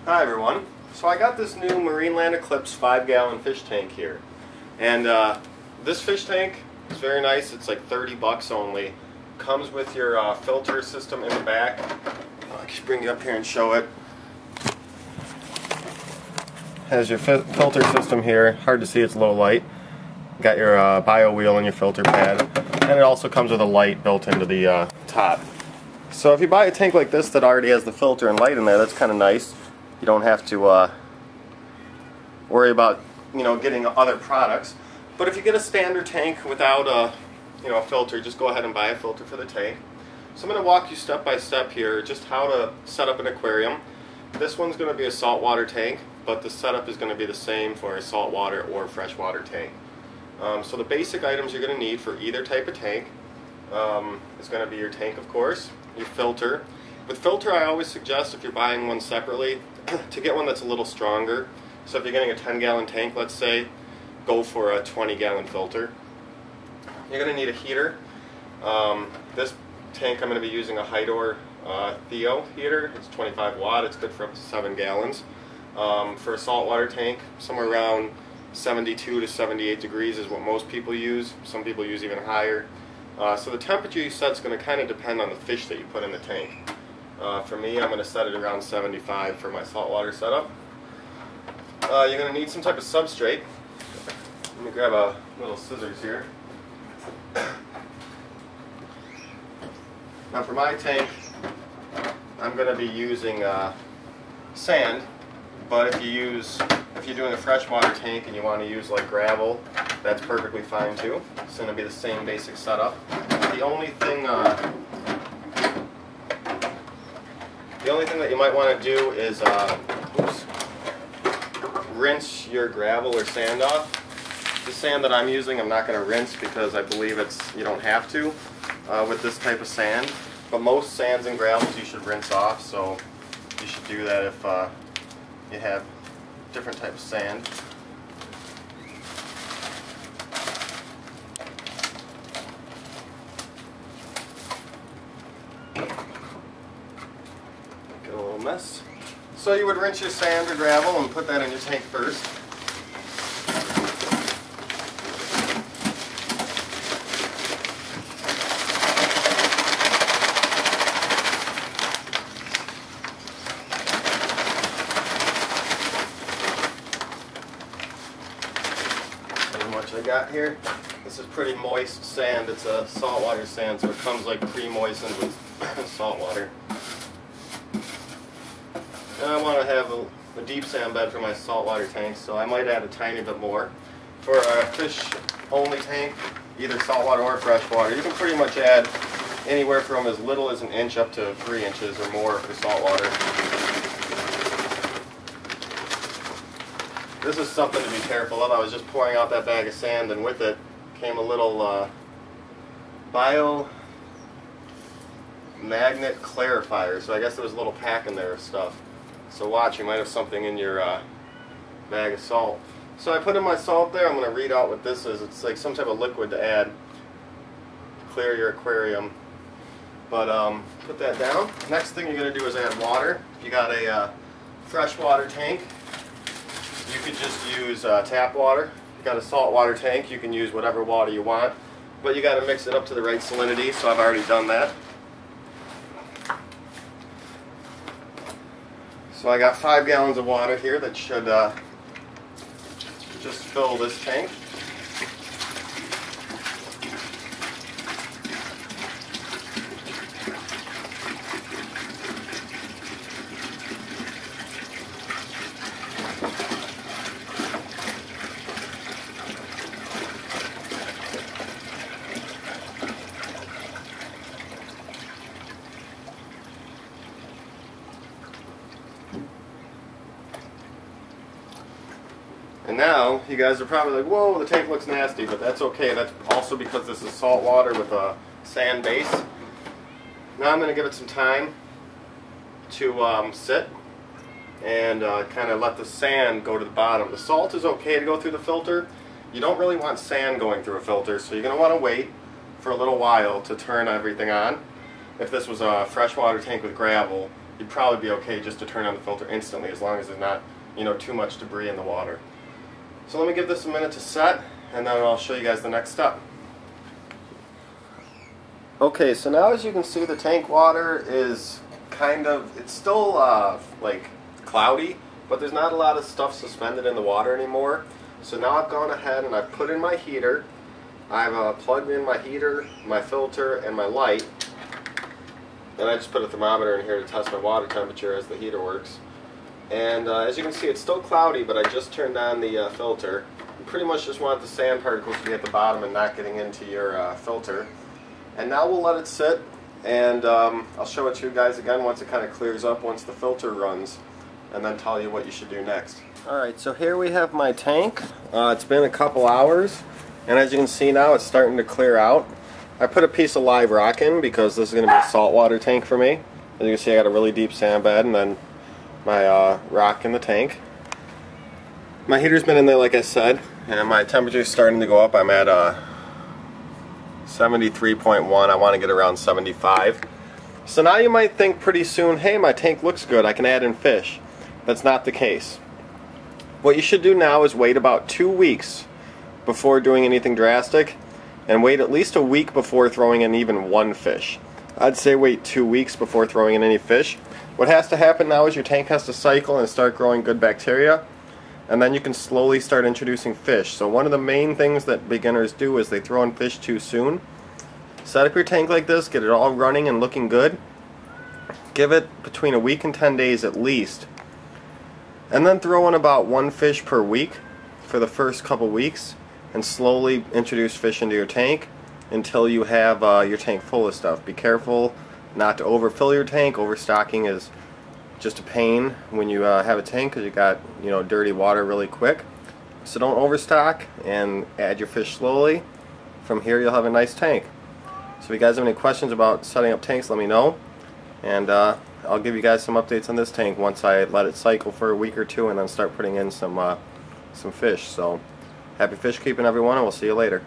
Hi everyone. So I got this new Marineland Eclipse 5-gallon fish tank here. And this fish tank is very nice. It's like 30 bucks only. Comes with your filter system in the back. I can bring you up here and show it. Has your filter system here. Hard to see, it's low light. Got your bio wheel and your filter pad. And it also comes with a light built into the top. So if you buy a tank like this that already has the filter and light in there, that's kind of nice. You don't have to worry about getting other products. But if you get a standard tank without a filter, just go ahead and buy a filter for the tank. So I'm going to walk you step by step here just how to set up an aquarium. This one's going to be a saltwater tank, but the setup is going to be the same for a saltwater or freshwater tank. So the basic items you're going to need for either type of tank is going to be your tank, of course, your filter. With filter, I always suggest, if you're buying one separately, to get one that's a little stronger. So if you're getting a 10-gallon tank, let's say, go for a 20-gallon filter. You're going to need a heater. This tank I'm going to be using a Hydor Theo heater. It's 25 watt. It's good for up to 7 gallons. For a saltwater tank, somewhere around 72 to 78 degrees is what most people use. Some people use even higher. So the temperature you set is going to kind of depend on the fish that you put in the tank. For me, I'm going to set it around 75 for my saltwater setup. You're going to need some type of substrate. Let me grab a little scissors here. Now for my tank, I'm going to be using sand, but if you're doing a freshwater tank and you want to use like gravel, that's perfectly fine too. It's going to be the same basic setup. The only thing that you might want to do is rinse your gravel or sand off. The sand that I'm using, I'm not going to rinse because I believe you don't have to with this type of sand. But most sands and gravels you should rinse off, so you should do that if you have different types of sand. Get a little mess. So you would rinse your sand or gravel and put that in your tank first. I got here. This is pretty moist sand. It's a saltwater sand, so it comes like pre-moistened with salt water. And I want to have a deep sand bed for my saltwater tank, so I might add a tiny bit more. For a fish-only tank, either saltwater or freshwater, you can pretty much add anywhere from as little as an inch up to 3 inches or more for saltwater. This is something to be careful of. I was just pouring out that bag of sand, and with it came a little bio magnet clarifier. So I guess there was a little pack in there of stuff. So watch, you might have something in your bag of salt. So I put in my salt there. I'm going to read out what this is. It's like some type of liquid to add to clear your aquarium. But put that down. Next thing you're going to do is add water. If you got a freshwater tank, you could just use tap water. If you got a saltwater tank, you can use whatever water you want, but you got to mix it up to the right salinity, so I've already done that. So I got 5 gallons of water here that should just fill this tank. And now, you guys are probably like, whoa, the tank looks nasty, but that's okay. That's also because this is salt water with a sand base. Now I'm going to give it some time to sit and kind of let the sand go to the bottom. The salt is okay to go through the filter. You don't really want sand going through a filter, so you're going to want to wait for a little while to turn everything on. If this was a freshwater tank with gravel, you'd probably be okay just to turn on the filter instantly, as long as there's not, you know, too much debris in the water. So let me give this a minute to set, and then I'll show you guys the next step. Okay, so now as you can see, the tank water is it's still like cloudy, but there's not a lot of stuff suspended in the water anymore. So now I've gone ahead and I've put in my heater. I've plugged in my heater, my filter, and my light. And I just put a thermometer in here to test my water temperature as the heater works. And as you can see, it's still cloudy, but I just turned on the filter. You pretty much just want the sand particles to be at the bottom and not getting into your filter. And now we'll let it sit, and I'll show it to you guys again once it kind of clears up, once the filter runs, and then tell you what you should do next. Alright, so here we have my tank. It's been a couple hours, and as you can see now, it's starting to clear out. I put a piece of live rock in because this is going to be a saltwater tank for me. As you can see, I got a really deep sand bed and then my rock in the tank. My heater's been in there, like I said, and my temperature is starting to go up. I'm at 73.1. I want to get around 75. So now you might think pretty soon, hey, my tank looks good, I can add in fish. That's not the case. What you should do now is wait about 2 weeks before doing anything drastic, and wait at least a week before throwing in even one fish. I'd say wait 2 weeks before throwing in any fish. What has to happen now is your tank has to cycle and start growing good bacteria, and then you can slowly start introducing fish. So one of the main things that beginners do is they throw in fish too soon. Set up your tank like this, get it all running and looking good. Give it between a week and 10 days at least. And then throw in about one fish per week for the first couple weeks, and slowly introduce fish into your tank until you have your tank full of stuff. Be careful not to overfill your tank. Overstocking is just a pain when you have a tank, because you got, you know, dirty water really quick. So don't overstock, and add your fish slowly. From here you'll have a nice tank. So if you guys have any questions about setting up tanks, let me know, and I'll give you guys some updates on this tank once I let it cycle for a week or two and then start putting in some fish. So happy fish keeping, everyone, and we'll see you later.